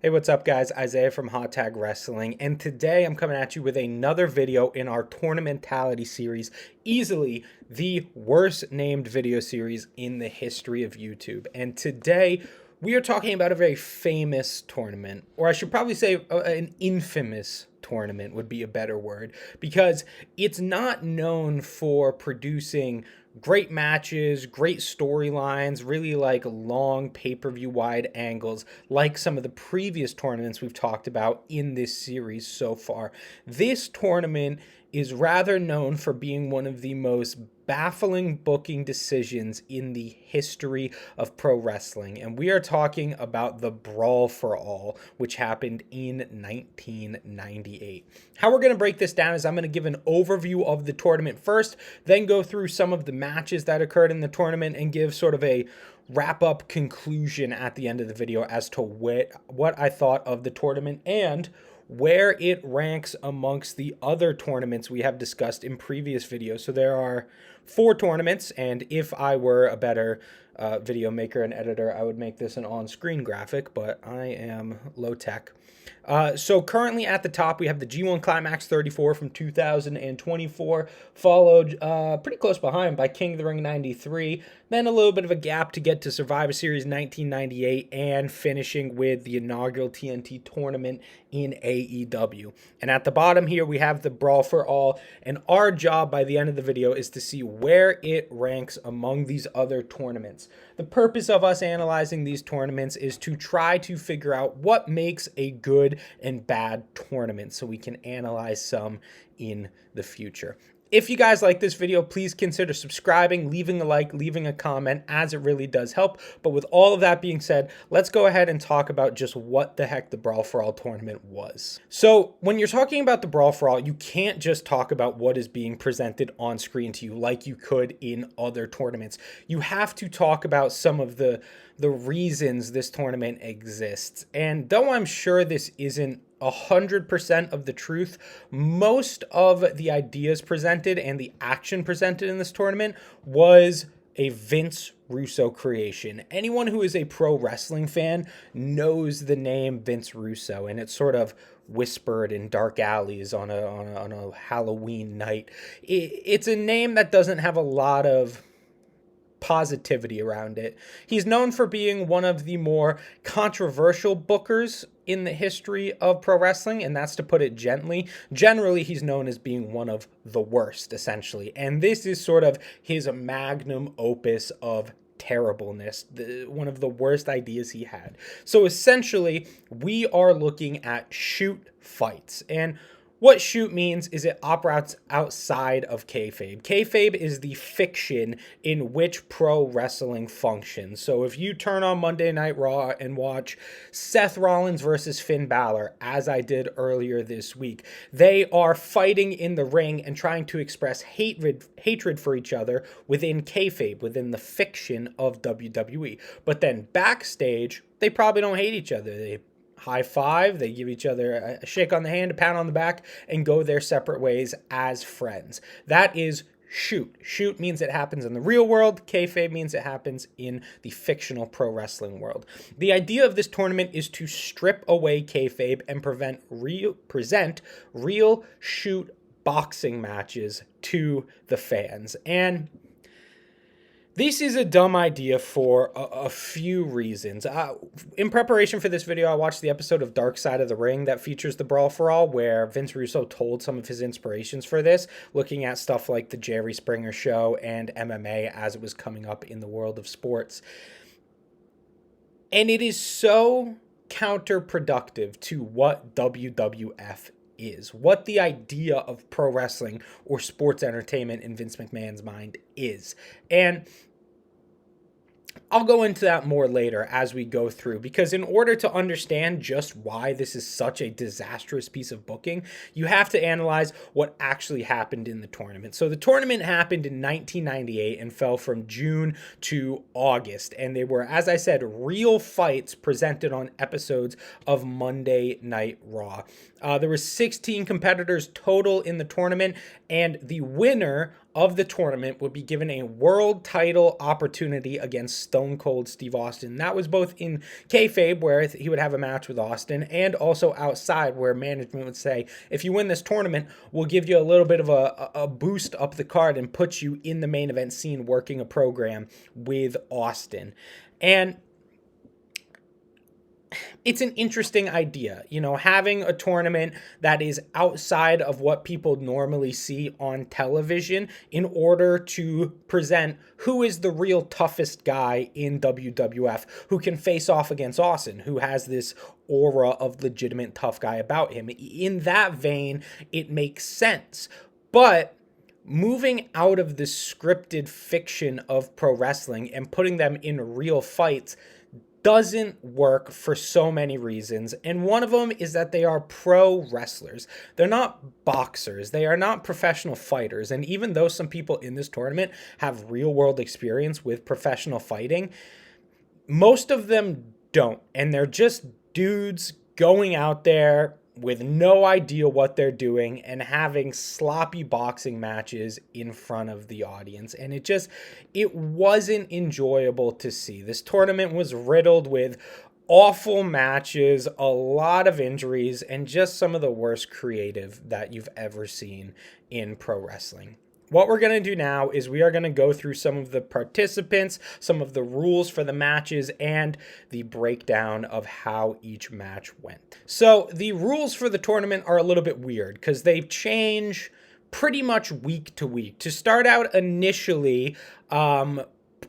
Hey, what's up, guys? Isaiah from Hot Tag Wrestling, and today I'm coming at you with another video in our Tournamentality series, easily the worst named video series in the history of YouTube. And today we are talking about a very famous tournament, or I should probably say an infamous tournament would be a better word, because it's not known for producing great matches, great storylines, really like long pay-per-view wide angles like some of the previous tournaments we've talked about in this series so far. This tournament is rather known for being one of the most baffling booking decisions in the history of pro wrestling. And we are talking about the Brawl for All, which happened in 1998. How we're going to break this down is I'm going to give an overview of the tournament first, then go through some of the matches that occurred in the tournament and give sort of a wrap-up conclusion at the end of the video as to what I thought of the tournament and where it ranks amongst the other tournaments we have discussed in previous videos. So there are 4 tournaments, and if I were a better video maker and editor, I would make this an on-screen graphic, but I am low-tech. So currently at the top, we have the G1 Climax 34 from 2024, followed pretty close behind by King of the Ring 93, then a little bit of a gap to get to Survivor Series 1998, and finishing with the inaugural TNT tournament in AEW. And at the bottom here, we have the Brawl for All, and our job by the end of the video is to see where it ranks among these other tournaments. The purpose of us analyzing these tournaments is to try to figure out what makes a good and bad tournament so we can analyze some in the future. If you guys like this video, please consider subscribing, leaving a like, leaving a comment, as it really does help. But with all of that being said, let's go ahead and talk about just what the heck the Brawl for All tournament was. So when you're talking about the Brawl for All, you can't just talk about what is being presented on screen to you like you could in other tournaments. You have to talk about some of the reasons this tournament exists. And though I'm sure this isn't 100% of the truth, most of the ideas presented and the action presented in this tournament was a Vince Russo creation. Anyone who is a pro wrestling fan knows the name Vince Russo, and it's sort of whispered in dark alleys on a Halloween night. It's a name that doesn't have a lot of positivity around it. He's known for being one of the more controversial bookers in the history of pro wrestling, and that's to put it gently. Generally, he's known as being one of the worst, essentially. And this is sort of his magnum opus of terribleness, one of the worst ideas he had. So essentially, we are looking at shoot fights. And what shoot means is it operates outside of kayfabe. Kayfabe is the fiction in which pro wrestling functions. So if you turn on Monday Night Raw and watch Seth Rollins versus Finn Balor, as I did earlier this week, they are fighting in the ring and trying to express hatred for each other within kayfabe, within the fiction of WWE. But then backstage, they probably don't hate each other. They high five, they give each other a shake on the hand, a pat on the back, and go their separate ways as friends. That is shoot. Shoot means it happens in the real world. Kayfabe means it happens in the fictional pro wrestling world. The idea of this tournament is to strip away kayfabe and present real shoot boxing matches to the fans. And this is a dumb idea for a few reasons. In preparation for this video, I watched the episode of Dark Side of the Ring that features the Brawl for All, where Vince Russo told some of his inspirations for this, looking at stuff like the Jerry Springer Show and MMA as it was coming up in the world of sports. And it is so counterproductive to what WWF is, what the idea of pro wrestling or sports entertainment in Vince McMahon's mind is. And I'll go into that more later as we go through, because in order to understand just why this is such a disastrous piece of booking, you have to analyze what actually happened in the tournament. So the tournament happened in 1998 and fell from June to August, and they were, as I said, real fights presented on episodes of Monday Night Raw. There were 16 competitors total in the tournament, and the winner of the tournament would be given a world title opportunity against Stone Stone Cold Steve Austin. That was both in kayfabe, where he would have a match with Austin, and also outside, where management would say, if you win this tournament, we'll give you a little bit of a boost up the card and put you in the main event scene working a program with Austin. And it's an interesting idea, having a tournament that is outside of what people normally see on television in order to present who is the real toughest guy in WWF who can face off against Austin, who has this aura of legitimate tough guy about him. In that vein, it makes sense. But moving out of the scripted fiction of pro wrestling and putting them in real fights doesn't work for so many reasons, and one of them is that they are pro wrestlers. They're not boxers. They are not professional fighters, and even though some people in this tournament have real-world experience with professional fighting, most of them don't, and they're just dudes going out there with no idea what they're doing and having sloppy boxing matches in front of the audience. And it wasn't enjoyable to see. This tournament was riddled with awful matches, a lot of injuries, and just some of the worst creative that you've ever seen in pro wrestling. What we're going to do now is we are going to go through some of the participants, some of the rules for the matches, and the breakdown of how each match went. So the rules for the tournament are a little bit weird because they change pretty much week to week. To start out initially,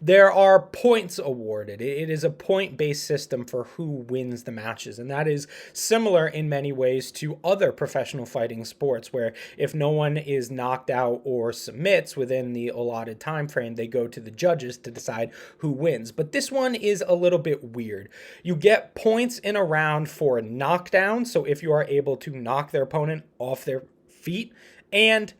there are points awarded. It is a point-based system for who wins the matches, and that is similar in many ways to other professional fighting sports, where if no one is knocked out or submits within the allotted time frame, they go to the judges to decide who wins. But this one is a little bit weird. You get points in a round for knockdown, so if you are able to knock their opponent off their feet, and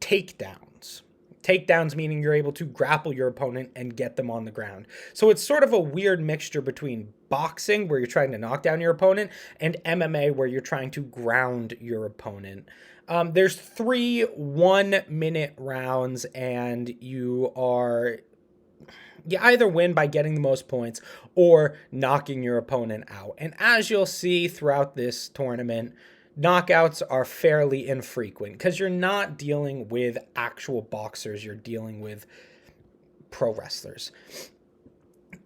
takedowns. Takedowns meaning you're able to grapple your opponent and get them on the ground. So it's sort of a weird mixture between boxing, where you're trying to knock down your opponent, and MMA, where you're trying to ground your opponent. There's 3 1-minute rounds, and you either win by getting the most points or knocking your opponent out. And as you'll see throughout this tournament, knockouts are fairly infrequent because you're not dealing with actual boxers. You're dealing with pro wrestlers.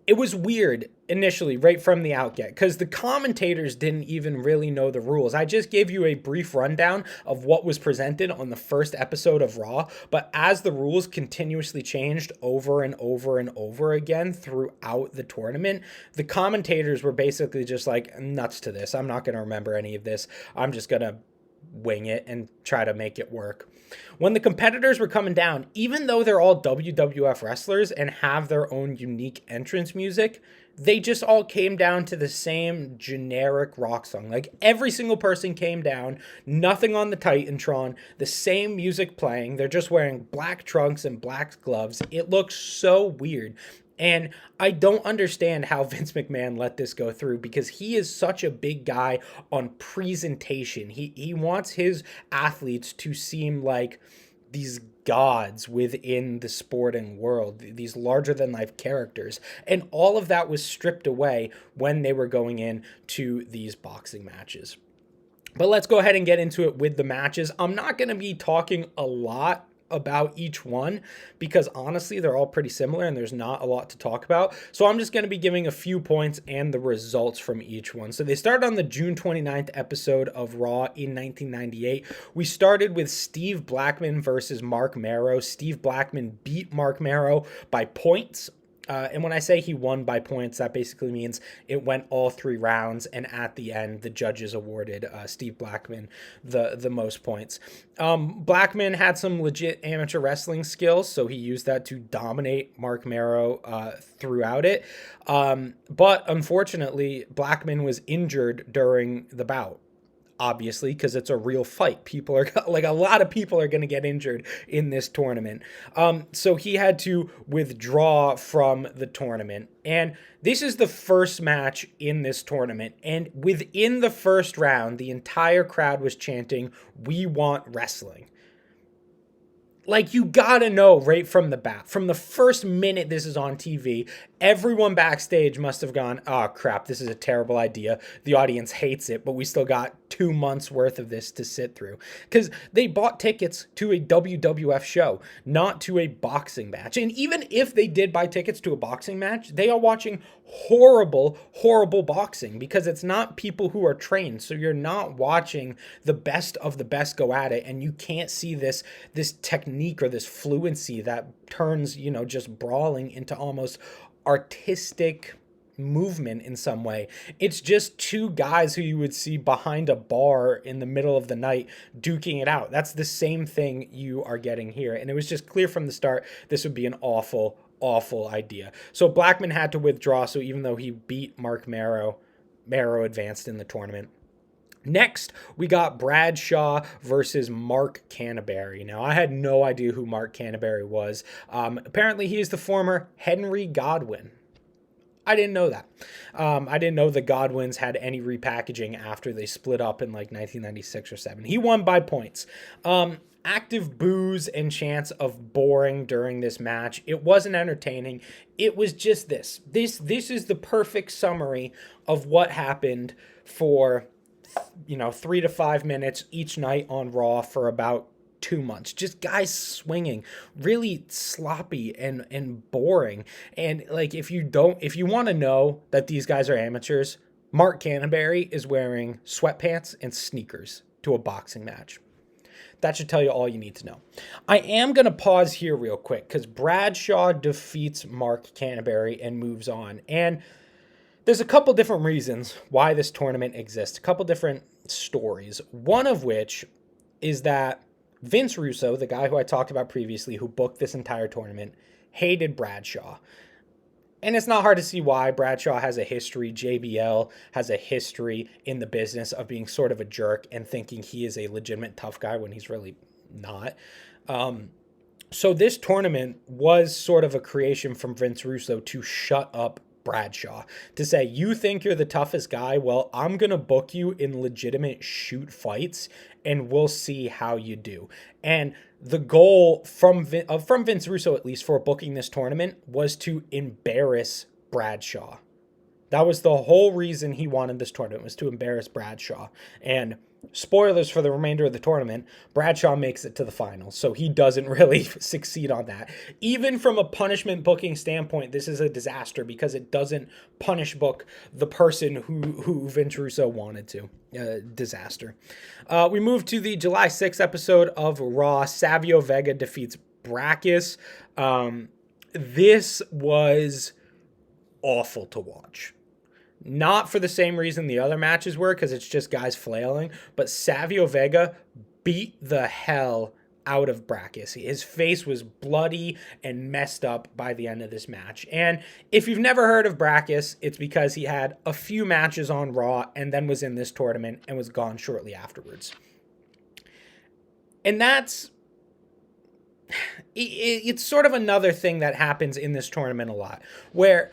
It was weird initially, right from the outget, because the commentators didn't even really know the rules. I just gave you a brief rundown of what was presented on the first episode of Raw, but as the rules continuously changed over and over and over again throughout the tournament, the commentators were basically just like, nuts to this. I'm not going to remember any of this. I'm just going to wing it and try to make it work. When the competitors were coming down, even though they're all WWF wrestlers and have their own unique entrance music, they just all came down to the same generic rock song. Like every single person came down, nothing on the Titantron, the same music playing. They're just wearing black trunks and black gloves. It looks so weird. And I don't understand how Vince McMahon let this go through, because he is such a big guy on presentation. He wants his athletes to seem like these gods within the sporting world, these larger-than-life characters. And all of that was stripped away when they were going in to these boxing matches. But let's go ahead and get into it with the matches. I'm not going to be talking a lot about each one because honestly they're all pretty similar and there's not a lot to talk about. So I'm just going to be giving a few points and the results from each one. So they started on the June 29th episode of Raw in 1998. We started with Steve Blackman versus Mark Marrow. Steve Blackman beat Mark Marrow by points. And when I say he won by points, that basically means it went all 3 rounds, and at the end, the judges awarded Steve Blackman the most points. Blackman had some legit amateur wrestling skills, so he used that to dominate Mark Marrow throughout it. But unfortunately, Blackman was injured during the bout. Obviously, because it's a real fight. People are like, a lot of people are going to get injured in this tournament. So he had to withdraw from the tournament. And this is the first match in this tournament. And within the first round, the entire crowd was chanting, "We want wrestling." Like, you gotta know right from the bat, from the first minute this is on TV, everyone backstage must have gone, oh crap, this is a terrible idea. The audience hates it, but we still got 2 months worth of this to sit through. Because they bought tickets to a WWF show, not to a boxing match. And even if they did buy tickets to a boxing match, they are watching horrible, horrible boxing because it's not people who are trained. So you're not watching the best of the best go at it, and you can't see this technique or this fluency that turns, just brawling into almost artistic movement in some way. It's just two guys who you would see behind a bar in the middle of the night duking it out. That's the same thing you are getting here. And it was just clear from the start this would be an awful idea. So Blackman had to withdraw. So even though he beat Mark Marrow advanced in the tournament. Next, we got Bradshaw versus Mark Canterbury. Now, I had no idea who Mark Canterbury was. Apparently, he is the former Henry Godwinn. I didn't know that. I didn't know the Godwins had any repackaging after they split up in like 1996 or 7. He won by points. Active boos and chants of boring during this match. It wasn't entertaining. It was just this. This is the perfect summary of what happened for 3 to 5 minutes each night on Raw for about 2 months. Just guys swinging, really sloppy and boring. And like, if you want to know that these guys are amateurs, Mark Canterbury is wearing sweatpants and sneakers to a boxing match. That should tell you all you need to know. I am going to pause here real quick because Bradshaw defeats Mark Canterbury and moves on. And there's a couple different reasons why this tournament exists, a couple different stories. One of which is that Vince Russo, the guy who I talked about previously, who booked this entire tournament, hated Bradshaw. And it's not hard to see why. Bradshaw has a history. JBL has a history in the business of being sort of a jerk and thinking he is a legitimate tough guy when he's really not. So this tournament was sort of a creation from Vince Russo to shut up Bradshaw, to say, you think you're the toughest guy? Well, I'm going to book you in legitimate shoot fights and we'll see how you do. And the goal from Vince Russo, at least for booking this tournament, was to embarrass Bradshaw. That was the whole reason he wanted this tournament, was to embarrass Bradshaw. And spoilers for the remainder of the tournament, Bradshaw makes it to the finals, so he doesn't really succeed on that. Even from a punishment booking standpoint, this is a disaster because it doesn't punish book the person who Vince Russo wanted to. Disaster. We move to the July 6th episode of Raw. Savio Vega defeats Brackus. This was awful to watch. Not for the same reason the other matches were, because it's just guys flailing, but Savio Vega beat the hell out of Brackus. His face was bloody and messed up by the end of this match. And if you've never heard of Brackus, it's because he had a few matches on Raw and then was in this tournament and was gone shortly afterwards. And it's sort of another thing that happens in this tournament a lot, where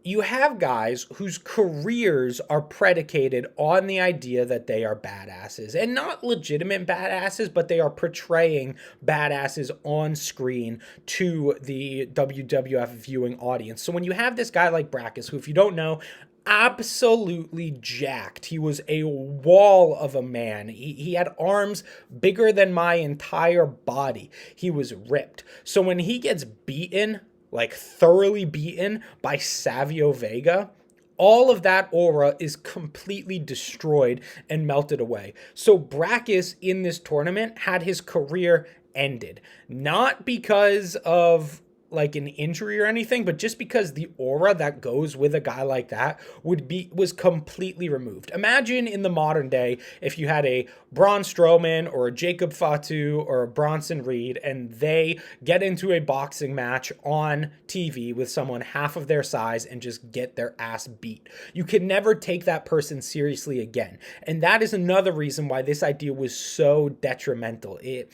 you have guys whose careers are predicated on the idea that they are badasses, and not legitimate badasses, but they are portraying badasses on screen to the WWF viewing audience. So when you have this guy like Brackus, who, if you don't know, absolutely jacked. He was a wall of a man. He had arms bigger than my entire body. He was ripped. So when he gets beaten, like thoroughly beaten by Savio Vega, all of that aura is completely destroyed and melted away. So Brackus in this tournament had his career ended, not because of like an injury or anything, but just because the aura that goes with a guy like that was completely removed. Imagine in the modern day if you had a Braun Strowman or a Jacob Fatu or a Bronson Reed and they get into a boxing match on TV with someone half of their size and just get their ass beat. You can never take that person seriously again. And that is another reason why this idea was so detrimental. It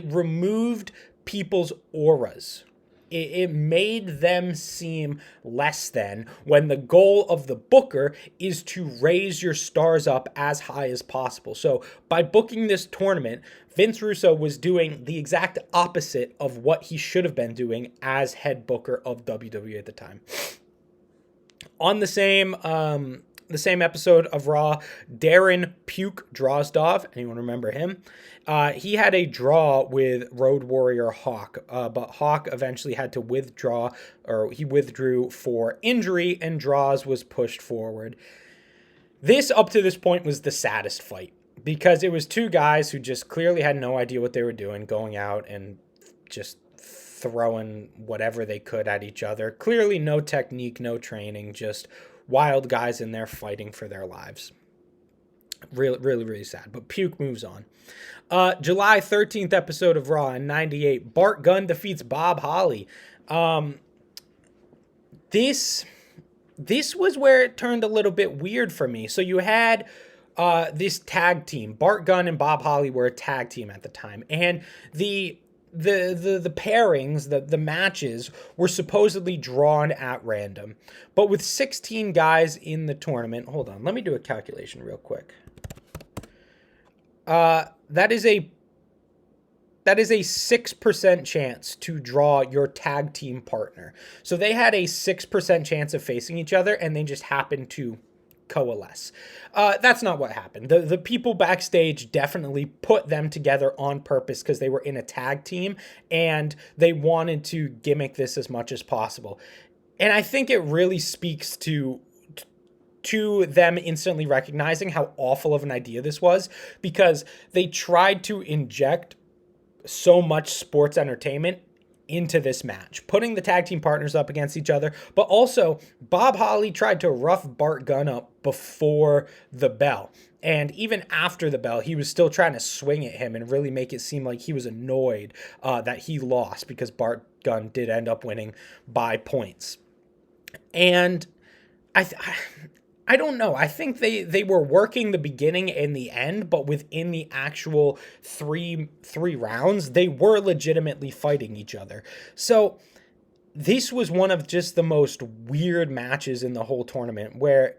removed people's auras. it made them seem less than, when the goal of the booker is to raise your stars up as high as possible. So by booking this tournament, Vince Russo was doing the exact opposite of what he should have been doing as head booker of WWE at the time. On the same episode of Raw, Darren Puke Drozdov, anyone remember him? He had a draw with Road Warrior Hawk, but Hawk eventually had to withdraw, or he withdrew for injury, and Droz was pushed forward. This, up to this point, was the saddest fight, because it was two guys who just clearly had no idea what they were doing, going out and just throwing whatever they could at each other. Clearly no technique, no training, just wild guys in there fighting for their lives. Really, really, really sad. But Puke moves on. July 13th episode of Raw in 98. Bart Gunn defeats Bob Holly. This was where it turned a little bit weird for me. So you had this tag team. Bart Gunn and Bob Holly were a tag team at the time. And the pairings, the matches were supposedly drawn at random. But with 16 guys in the tournament, hold on, let me do a calculation real quick. That is a 6% chance to draw your tag team partner. So they had a 6% chance of facing each other, and they just happened to coalesce. That's not what happened. The people backstage definitely put them together on purpose because they were in a tag team and they wanted to gimmick this as much as possible. And I think it really speaks to them instantly recognizing how awful of an idea this was, because they tried to inject so much sports entertainment into this match, putting the tag team partners up against each other. But also, Bob Holly tried to rough Bart Gunn up before the bell. And even after the bell, he was still trying to swing at him and really make it seem like he was annoyed that he lost, because Bart Gunn did end up winning by points. And I don't know. I think they were working the beginning and the end, but within the actual three rounds, they were legitimately fighting each other. So this was one of just the most weird matches in the whole tournament, where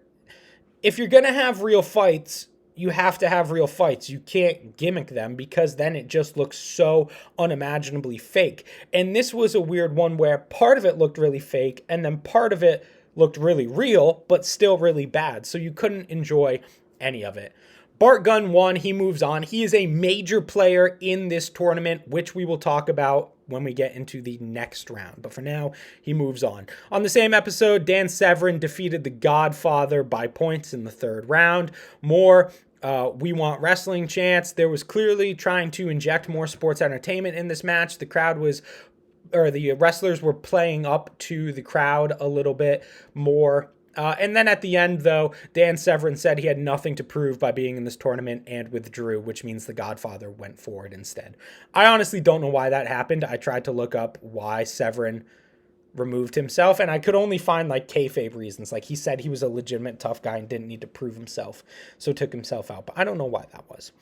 if you're going to have real fights, you have to have real fights. You can't gimmick them, because then it just looks so unimaginably fake. And this was a weird one where part of it looked really fake, and then part of it looked really real, but still really bad. So you couldn't enjoy any of it. Bart Gunn won. He moves on. He is a major player in this tournament, which we will talk about when we get into the next round. But for now, he moves on. On the same episode, Dan Severn defeated the Godfather by points in the third round. More We Want Wrestling chants. There was clearly trying to inject more sports entertainment in this match. The wrestlers were playing up to the crowd a little bit more. And then at the end, though, Dan Severn said he had nothing to prove by being in this tournament and withdrew, which means the Godfather went forward instead. I honestly don't know why that happened. I tried to look up why Severn removed himself, and I could only find like kayfabe reasons. Like, he said he was a legitimate tough guy and didn't need to prove himself, so took himself out. But I don't know why that was.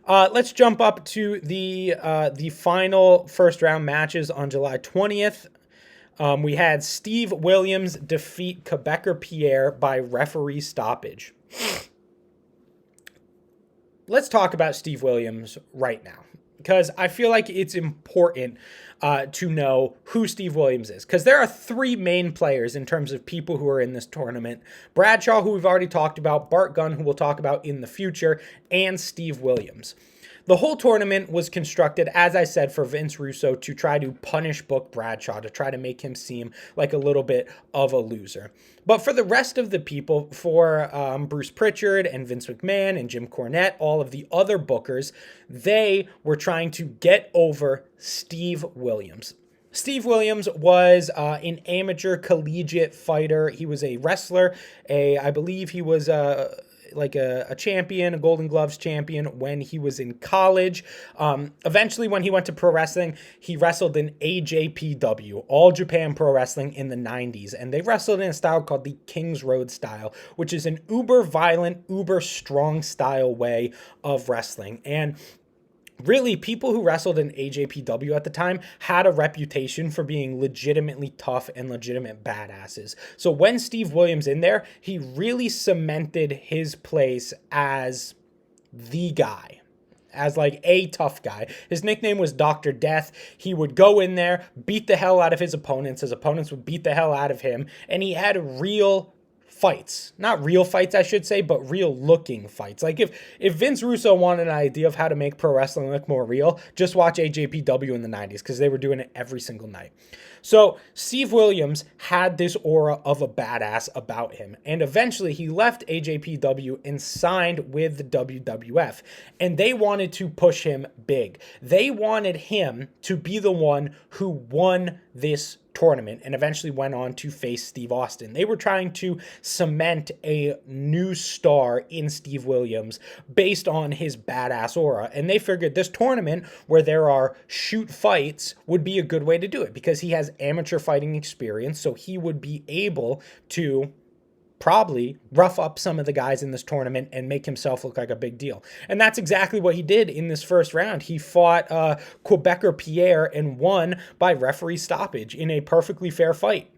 Let's jump up to the final first round matches on July 20th. We had Steve Williams defeat Quebecer Pierre by referee stoppage. Let's talk about Steve Williams right now, because I feel like it's important to know who Steve Williams is, because there are three main players in terms of people who are in this tournament: Bradshaw, who we've already talked about, Bart Gunn, who we'll talk about in the future, and Steve Williams. The whole tournament was constructed, as I said, for Vince Russo to try to punish book Bradshaw, to try to make him seem like a little bit of a loser. But for the rest of the people, for Bruce Pritchard and Vince McMahon and Jim Cornette, all of the other bookers, they were trying to get over Steve Williams. Steve Williams was an amateur collegiate fighter. He was a wrestler. I believe he was a champion, a Golden Gloves champion when he was in college. Eventually, when he went to pro wrestling, he wrestled in AJPW, All Japan Pro Wrestling, in the 90s. And they wrestled in a style called the King's Road style, which is an uber violent, uber strong style way of wrestling. And Really, people who wrestled in AJPW at the time had a reputation for being legitimately tough and legitimate badasses. So when Steve Williams in there, he really cemented his place as the guy, as like a tough guy. His nickname was Dr. Death. He would go in there, beat the hell out of his opponents. His opponents would beat the hell out of him. And he had real fights. Not real fights, I should say, but real looking fights. Like if Vince Russo wanted an idea of how to make pro wrestling look more real, just watch AJPW in the 90s because they were doing it every single night. So Steve Williams had this aura of a badass about him. And eventually he left AJPW and signed with the WWF. And they wanted to push him big. They wanted him to be the one who won this tournament and eventually went on to face Steve Austin. They were trying to cement a new star in Steve Williams based on his badass aura. And they figured this tournament where there are shoot fights would be a good way to do it because he has amateur fighting experience. So he would be able to probably rough up some of the guys in this tournament and make himself look like a big deal. And that's exactly what he did in this first round. He fought Quebecer Pierre and won by referee stoppage in a perfectly fair fight.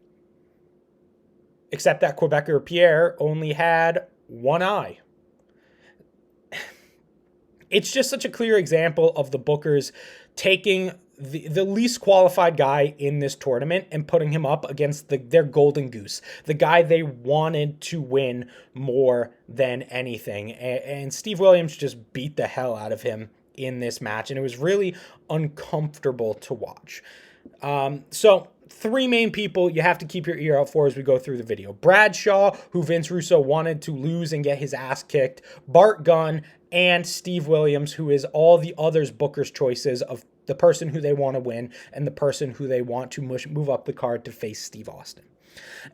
Except that Quebecer Pierre only had one eye. It's just such a clear example of the bookers taking the least qualified guy in this tournament and putting him up against their golden goose, the guy they wanted to win more than anything. And Steve Williams just beat the hell out of him in this match, and it was really uncomfortable to watch. So three main people you have to keep your ear out for as we go through the video. Bradshaw, who Vince Russo wanted to lose and get his ass kicked. Bart Gunn, and Steve Williams, who is all the others bookers' choices of the person who they want to win and the person who they want to move up the card to face Steve Austin.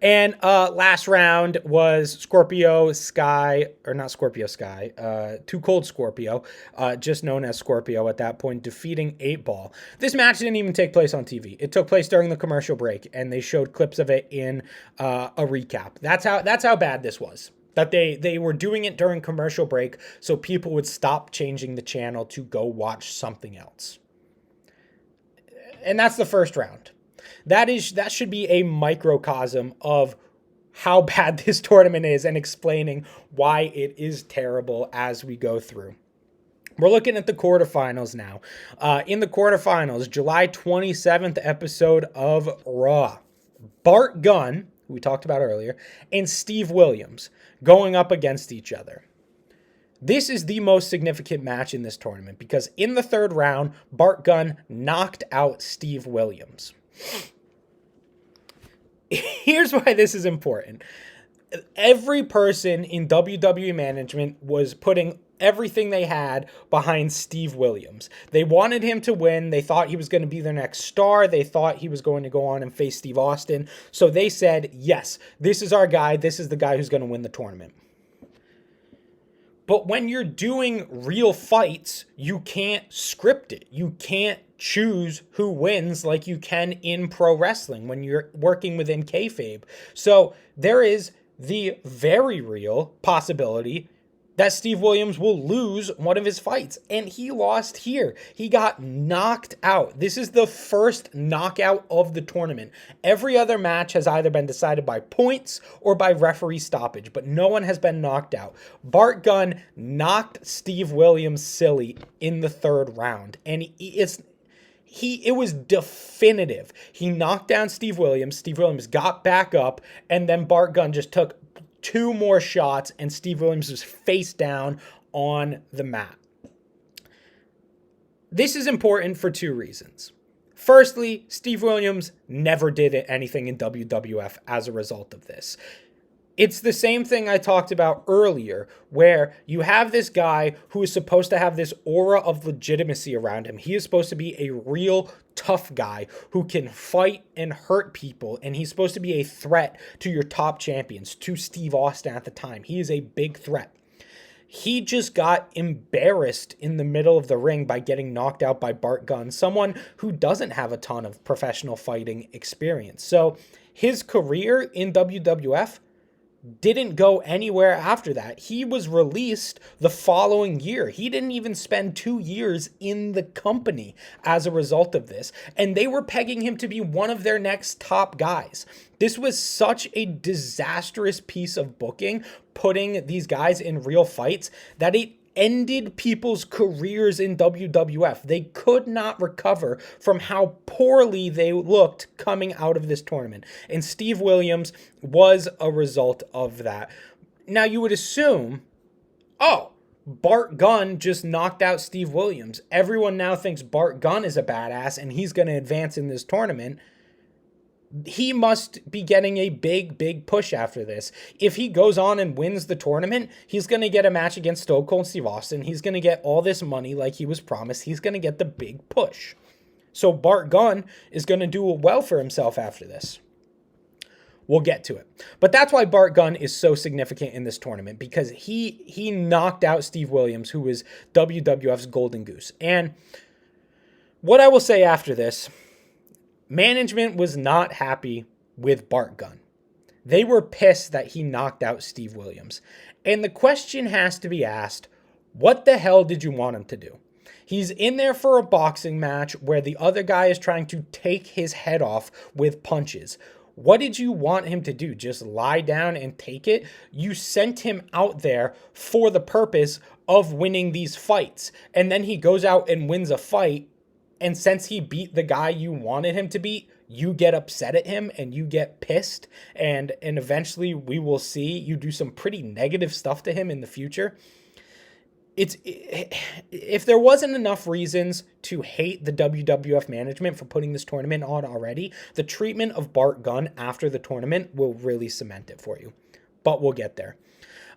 And last round was Scorpio Sky, or not Scorpio Sky, Too Cold Scorpio, just known as Scorpio at that point, defeating 8 Ball. This match didn't even take place on TV. It took place during the commercial break, and they showed clips of it in a recap. That's how bad this was. That they were doing it during commercial break so people would stop changing the channel to go watch something else. And that's the first round. That should be a microcosm of how bad this tournament is and explaining why it is terrible as we go through. We're looking at the quarterfinals now. In the quarterfinals, July 27th episode of Raw. Bart Gunn, who we talked about earlier, and Steve Williams going up against each other. This is the most significant match in this tournament because in the third round, Bart Gunn knocked out Steve Williams. Here's why this is important. Every person in WWE management was putting everything they had behind Steve Williams. They wanted him to win. They thought he was going to be their next star. They thought he was going to go on and face Steve Austin. So they said, yes, this is our guy. This is the guy who's going to win the tournament. But when you're doing real fights, you can't script it. You can't choose who wins like you can in pro wrestling when you're working within kayfabe. So there is the very real possibility that Steve Williams will lose one of his fights. And he lost here. He got knocked out. This is the first knockout of the tournament. Every other match has either been decided by points or by referee stoppage, but no one has been knocked out. Bart Gunn knocked Steve Williams silly in the third round. And it was definitive. He knocked down Steve Williams. Steve Williams got back up, and then Bart Gunn just took 2 more shots, and Steve Williams was face down on the mat. This is important for 2 reasons. Firstly, Steve Williams never did anything in WWF as a result of this. It's the same thing I talked about earlier, where you have this guy who is supposed to have this aura of legitimacy around him. He is supposed to be a real tough guy who can fight and hurt people, and he's supposed to be a threat to your top champions, to Steve Austin at the time. He is a big threat. He just got embarrassed in the middle of the ring by getting knocked out by Bart Gunn, someone who doesn't have a ton of professional fighting experience. So his career in WWF didn't go anywhere after that. He was released the following year. He didn't even spend 2 years in the company as a result of this. And they were pegging him to be one of their next top guys. This was such a disastrous piece of booking, putting these guys in real fights, that it ended people's careers in WWF. They could not recover from how poorly they looked coming out of this tournament. And Steve Williams was a result of that. Now, you would assume, oh, Bart Gunn just knocked out Steve Williams. Everyone now thinks Bart Gunn is a badass and he's going to advance in this tournament. He must be getting a big push after this. If he goes on and wins the tournament, he's going to get a match against Stone Cold Steve Austin. He's going to get all this money like he was promised. He's going to get the big push. So Bart Gunn is going to do well for himself after this. We'll get to it. But that's why Bart Gunn is so significant in this tournament, because he knocked out Steve Williams, who was WWF's Golden Goose. And what I will say after this, management was not happy with Bart Gunn. They were pissed that he knocked out Steve Williams. And the question has to be asked, what the hell did you want him to do? He's in there for a boxing match where the other guy is trying to take his head off with punches. What did you want him to do? Just lie down and take it? You sent him out there for the purpose of winning these fights. And then he goes out and wins a fight. And since he beat the guy you wanted him to beat, you get upset at him and you get pissed. And eventually we will see you do some pretty negative stuff to him in the future. If there wasn't enough reasons to hate the WWF management for putting this tournament on already, the treatment of Bart Gunn after the tournament will really cement it for you. But we'll get there.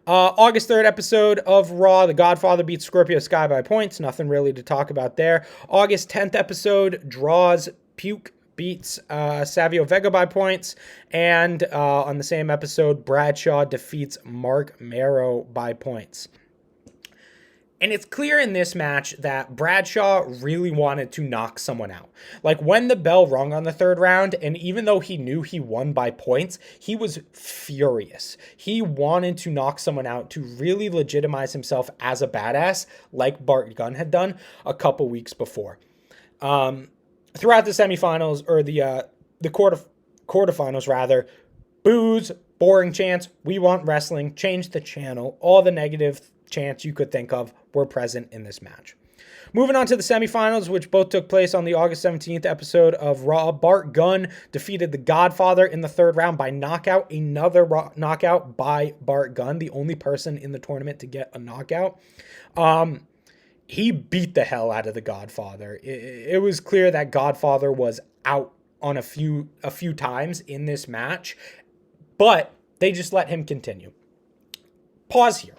August 3rd episode of Raw, The Godfather beats Scorpio Sky by points. Nothing really to talk about there. August 10th episode, Draws Puke beats Savio Vega by points. And on the same episode, Bradshaw defeats Mark Marrow by points. And it's clear in this match that Bradshaw really wanted to knock someone out. Like when the bell rung on the third round, and even though he knew he won by points, he was furious. He wanted to knock someone out to really legitimize himself as a badass, like Bart Gunn had done a couple weeks before. Throughout the semifinals, or the quarterfinals rather, boos, boring chants, we want wrestling, change the channel, all the negative chants you could think of were present in this match. Moving on to the semifinals, which both took place on the August 17th episode of Raw. Bart Gunn defeated The Godfather in the third round by knockout. Another knockout by Bart Gunn, the only person in the tournament to get a knockout. He beat the hell out of The Godfather. It was clear that Godfather was out on a few times in this match, but they just let him continue. Pause here.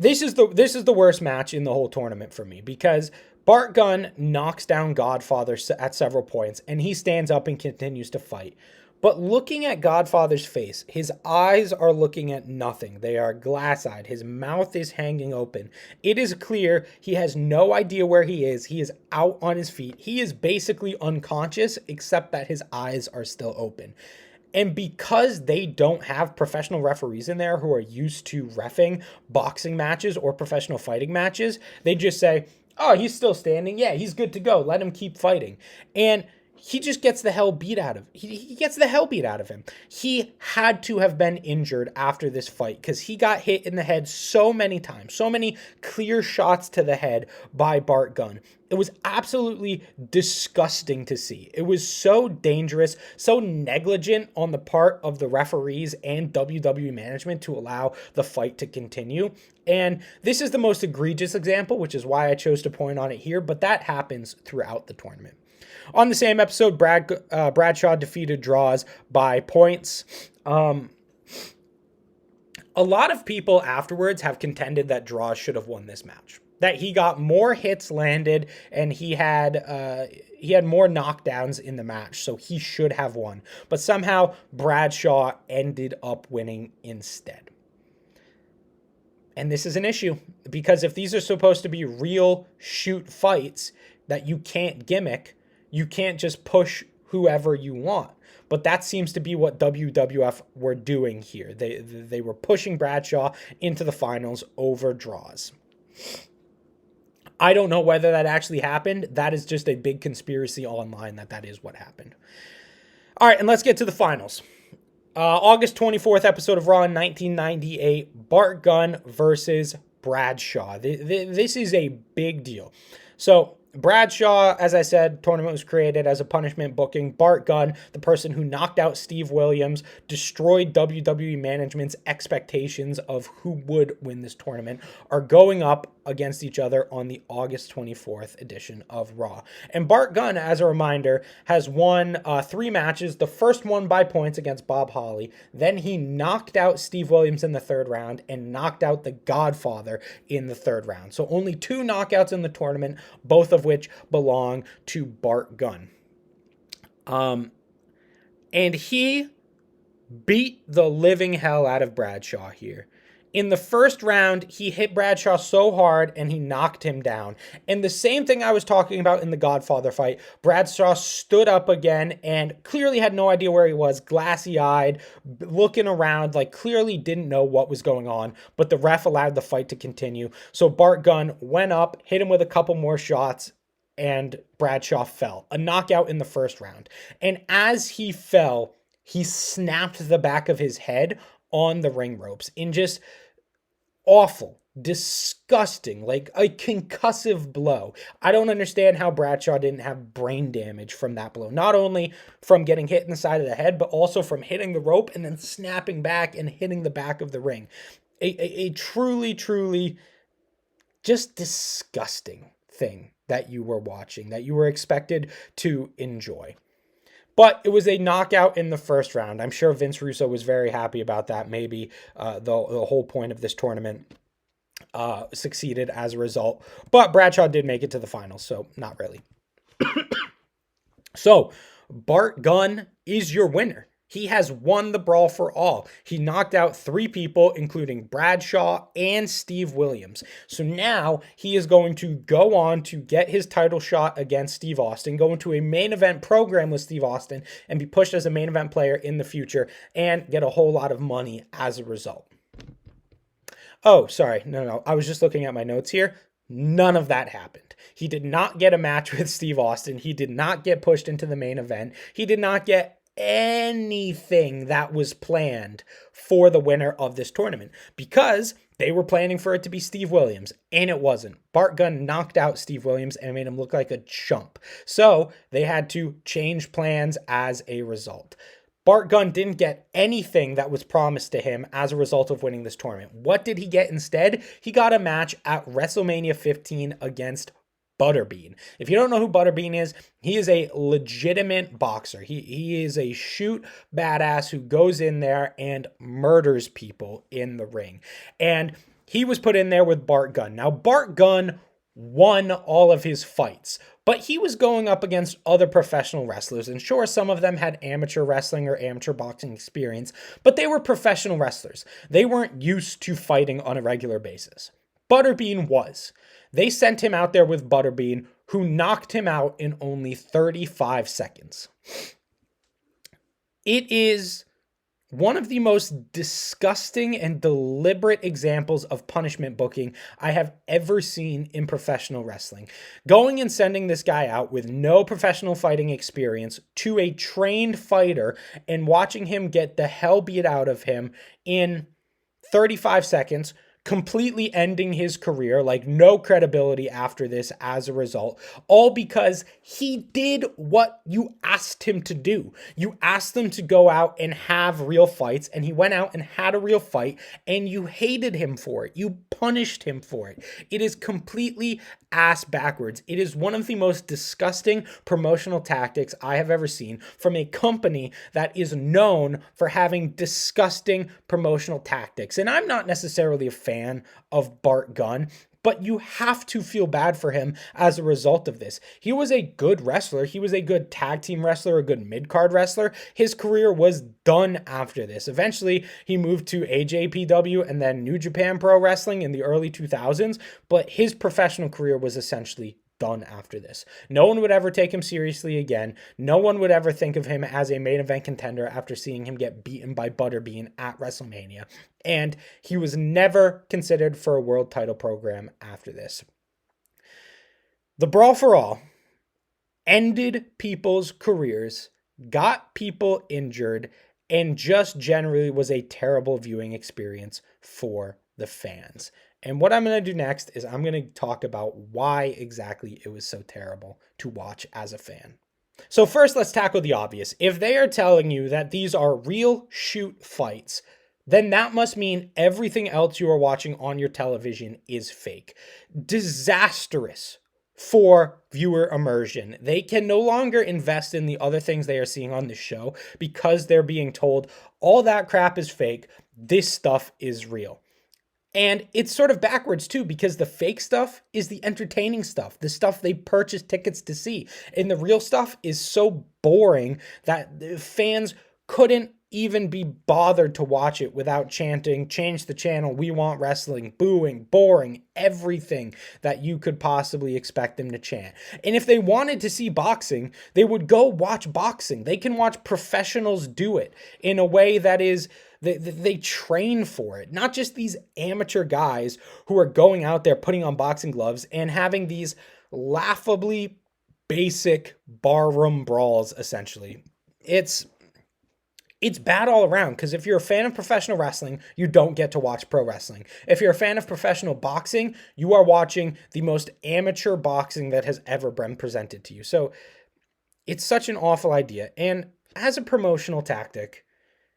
This is the worst match in the whole tournament for me, because Bart Gunn knocks down Godfather at several points, and he stands up and continues to fight. But looking at Godfather's face, his eyes are looking at nothing. They are glass-eyed. His mouth is hanging open. It is clear he has no idea where he is. He is out on his feet. He is basically unconscious, except that his eyes are still open. And because they don't have professional referees in there who are used to reffing boxing matches or professional fighting matches, they just say, oh, he's still standing. Yeah, he's good to go. Let him keep fighting. And he just gets the hell beat out of him. He gets the hell beat out of him. He had to have been injured after this fight because he got hit in the head so many times, so many clear shots to the head by Bart Gunn. It was absolutely disgusting to see. It was so dangerous, so negligent on the part of the referees and WWE management to allow the fight to continue. And this is the most egregious example, which is why I chose to point on it here, but that happens throughout the tournament. On the same episode, Bradshaw defeated Draws by points. A lot of people afterwards have contended that Draws should have won this match, that he got more hits landed and he had more knockdowns in the match, so he should have won. But somehow Bradshaw ended up winning instead. And this is an issue, because if these are supposed to be real shoot fights that you can't gimmick, you can't just push whoever you want. But that seems to be what WWF were doing here. They were pushing Bradshaw into the finals over draws. I don't know whether that actually happened. That is just a big conspiracy online that is what happened. All right, and let's get to the finals. August 24th episode of Raw in 1998, Bart Gunn versus Bradshaw. This is a big deal. So Bradshaw, as I said, tournament was created as a punishment booking. Bart Gunn, the person who knocked out Steve Williams, destroyed WWE management's expectations of who would win this tournament, are going up against each other on the August 24th edition of Raw. And Bart Gunn, as a reminder, has won 3 matches. The first one by points against Bob Holly. Then he knocked out Steve Williams in the 3rd round and knocked out the Godfather in the 3rd round. So only 2 knockouts in the tournament, both of which belong to Bart Gunn. And he beat the living hell out of Bradshaw here. In the 1st round, he hit Bradshaw so hard and he knocked him down. And the same thing I was talking about in the Godfather fight, Bradshaw stood up again and clearly had no idea where he was, glassy-eyed, looking around, like clearly didn't know what was going on, but the ref allowed the fight to continue. So Bart Gunn went up, hit him with a couple more shots, and Bradshaw fell. A knockout in the 1st round. And as he fell, he snapped the back of his head on the ring ropes in just awful, disgusting, like a concussive blow. I don't understand how Bradshaw didn't have brain damage from that blow. Not only from getting hit in the side of the head, but also from hitting the rope and then snapping back and hitting the back of the ring. A truly, truly just disgusting thing that you were watching, that you were expected to enjoy. But it was a knockout in the 1st round. I'm sure Vince Russo was very happy about that. Maybe the whole point of this tournament succeeded as a result. But Bradshaw did make it to the finals, so not really. So Bart Gunn is your winner. He has won the Brawl for All. He knocked out 3 people, including Bradshaw and Steve Williams. So now he is going to go on to get his title shot against Steve Austin, go into a main event program with Steve Austin, and be pushed as a main event player in the future and get a whole lot of money as a result. Oh, sorry. No. I was just looking at my notes here. None of that happened. He did not get a match with Steve Austin. He did not get pushed into the main event. He did not get anything that was planned for the winner of this tournament because they were planning for it to be Steve Williams, and it wasn't. Bart Gunn knocked out Steve Williams and made him look like a chump. So they had to change plans as a result. Bart Gunn didn't get anything that was promised to him as a result of winning this tournament. What did he get instead? He got a match at WrestleMania 15 against Butterbean. If you don't know who Butterbean is, he is a legitimate boxer. He is a shoot badass who goes in there and murders people in the ring. And he was put in there with Bart Gunn. Now, Bart Gunn won all of his fights, but he was going up against other professional wrestlers. And sure, some of them had amateur wrestling or amateur boxing experience, but they were professional wrestlers. They weren't used to fighting on a regular basis. Butterbean was. They sent him out there with Butterbean, who knocked him out in only 35 seconds. It is one of the most disgusting and deliberate examples of punishment booking I have ever seen in professional wrestling. Going and sending this guy out with no professional fighting experience to a trained fighter and watching him get the hell beat out of him in 35 seconds, completely ending his career, like no credibility after this as a result, all because he did what you asked him to do. You asked him to go out and have real fights, and he went out and had a real fight, and you hated him for it. You punished him for it. It is completely ass backwards. It is one of the most disgusting promotional tactics I have ever seen from a company that is known for having disgusting promotional tactics. And I'm not necessarily a fan of Bart Gunn, but you have to feel bad for him as a result of this. He was a good wrestler. He was a good tag team wrestler, a good mid-card wrestler. His career was done after this. Eventually, he moved to AJPW and then New Japan Pro Wrestling in the early 2000s, but his professional career was essentially done after this. No one would ever take him seriously again. No one would ever think of him as a main event contender after seeing him get beaten by Butterbean at WrestleMania. And he was never considered for a world title program after this. The Brawl for All ended people's careers, got people injured, and just generally was a terrible viewing experience for the fans. And what I'm going to do next is I'm going to talk about why exactly it was so terrible to watch as a fan. So first, let's tackle the obvious. If they are telling you that these are real shoot fights, then that must mean everything else you are watching on your television is fake. Disastrous for viewer immersion. They can no longer invest in the other things they are seeing on the show because they're being told all that crap is fake. This stuff is real. And it's sort of backwards too, because the fake stuff is the entertaining stuff, the stuff they purchase tickets to see. And the real stuff is so boring that fans couldn't even be bothered to watch it without chanting, change the channel, we want wrestling, booing, boring, everything that you could possibly expect them to chant. And if they wanted to see boxing, they would go watch boxing. They can watch professionals do it in a way that is, they train for it. Not just these amateur guys who are going out there putting on boxing gloves and having these laughably basic barroom brawls, essentially. It's bad all around, because if you're a fan of professional wrestling, you don't get to watch pro wrestling. If you're a fan of professional boxing, you are watching the most amateur boxing that has ever been presented to you. So it's such an awful idea. And as a promotional tactic,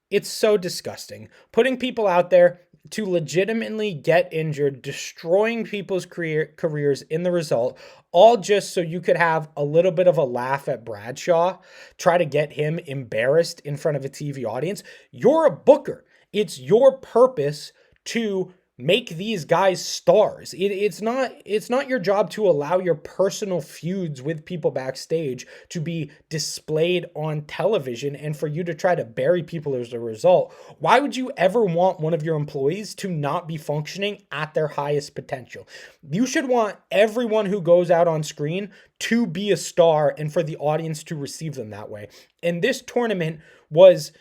it's so disgusting. Putting people out there to legitimately get injured, destroying people's careers in the result, all just so you could have a little bit of a laugh at Bradshaw, try to get him embarrassed in front of a TV audience. You're a booker. It's your purpose to make these guys stars. It's not your job to allow your personal feuds with people backstage to be displayed on television and for you to try to bury people as a result. Why would you ever want one of your employees to not be functioning at their highest potential? You should want everyone who goes out on screen to be a star and for the audience to receive them that way. And this tournament was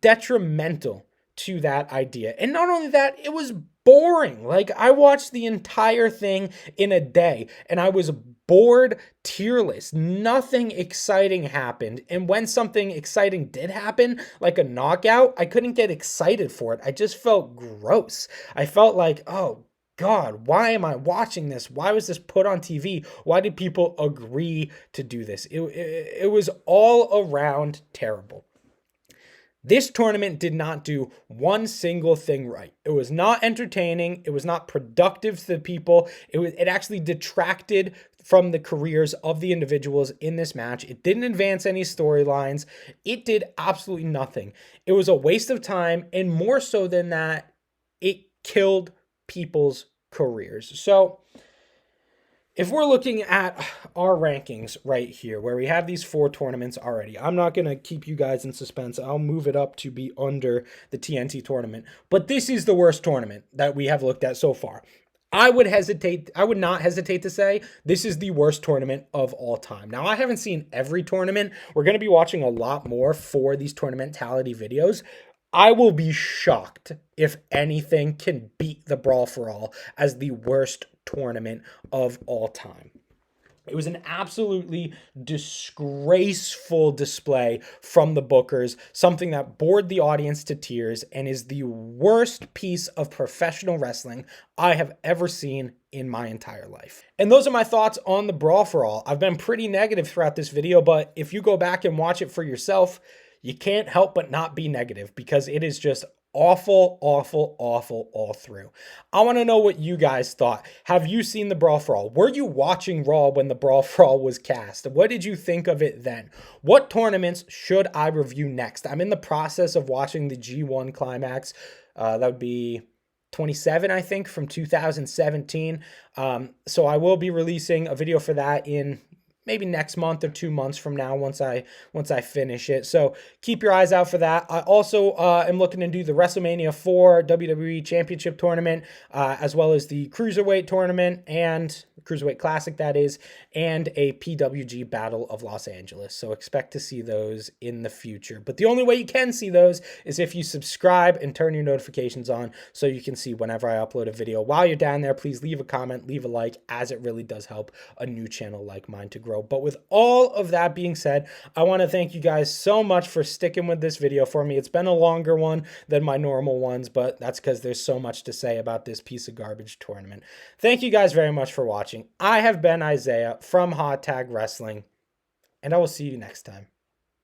detrimental to that idea. And not only that, it was boring. Like, I watched the entire thing in a day and I was bored, tearless. Nothing exciting happened. And when something exciting did happen, like a knockout, I couldn't get excited for it. I just felt gross. I felt like, oh God, why am I watching this? Why was this put on TV? Why did people agree to do this? It was all around terrible. This tournament did not do one single thing right. It was not entertaining. It was not productive to the people. It actually detracted from the careers of the individuals in this match. It didn't advance any storylines. It did absolutely nothing. It was a waste of time, and more so than that, it killed people's careers. So if we're looking at our rankings right here, where we have these 4 tournaments already, I'm not going to keep you guys in suspense. I'll move it up to be under the TNT tournament. But this is the worst tournament that we have looked at so far. I would not hesitate to say this is the worst tournament of all time. Now, I haven't seen every tournament. We're going to be watching a lot more for these Tournamentality videos. I will be shocked if anything can beat the Brawl for All as the worst tournament of all time. It was an absolutely disgraceful display from the bookers, something that bored the audience to tears and is the worst piece of professional wrestling I have ever seen in my entire life. And those are my thoughts on the Brawl for All. I've been pretty negative throughout this video, but if you go back and watch it for yourself, you can't help but not be negative because it is just awful, awful, awful all through. I want to know what you guys thought. Have you seen the Brawl for All? Were you watching Raw when the Brawl for All was cast? What did you think of it then? What tournaments should I review next? I'm in the process of watching the G1 Climax. That would be 27, I think, from 2017. So I will be releasing a video for that in maybe next month or 2 months from now once I finish it. So keep your eyes out for that. I also am looking to do the WrestleMania 4 WWE Championship Tournament, as well as the Cruiserweight Tournament and Cruiserweight Classic, that is, and a PWG Battle of Los Angeles. So expect to see those in the future. But the only way you can see those is if you subscribe and turn your notifications on so you can see whenever I upload a video. While you're down there, please leave a comment, leave a like, as it really does help a new channel like mine to grow. But with all of that being said, I want to thank you guys so much for sticking with this video for me. It's been a longer one than my normal ones, but that's because there's so much to say about this piece of garbage tournament. Thank you guys very much for watching. I have been Isaiah from Hot Tag Wrestling, and I will see you next time.